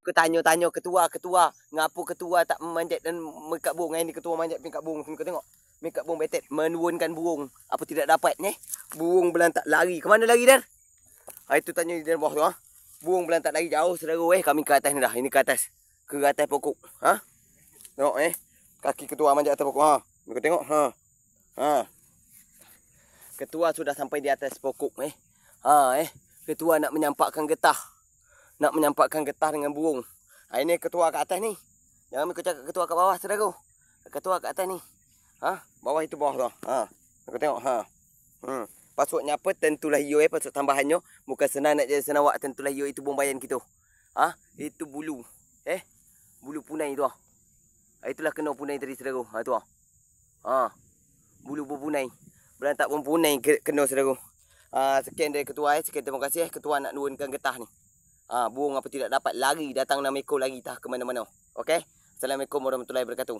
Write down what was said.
Aku tanya ketua. Ngapa ketua tak memanjat dan mekat burung? Ini ketua manjat pergi kat burung. Kau tengok. Mekat burung betet. Menurunkan burung. Apa tidak dapat ni? Burung belantak lari. Ke mana lari Dar? Itu tanya di dalam bawah tu. Burung belantak lari jauh saudara. Kami ke atas ni dah. Ini ke atas. Ke atas pokok. Tengok kaki ketua manjat atas pokok. Kau tengok. Ketua sudah sampai di atas pokok. Ketua nak menyampakkan getah. Nak menyampakkan getah dengan burung. Ini ketua kat atas ni. Jangan ikut cakap ketua kat bawah saudara. Ketua kat atas ni. Bawah itu bawah tu. Kau tengok. Pasuknya apa? Tentulah hiu pasuk tambahannya. Bukan senang nak jadi senawak. Tentulah hiu itu bombayan kita. Itu bulu. Bulu punai tu. Itulah kena punai tadi saudara. Tu. Bulu berpunai. Berantak berpunai kena saudara. Sekian dari ketua. Sekian terima kasih. Ketua nak nurunkan getah ni. Burung apa tidak dapat lari datang 6 ekor lagi tah ke mana-mana. Okey. Assalamualaikum warahmatullahi wabarakatuh.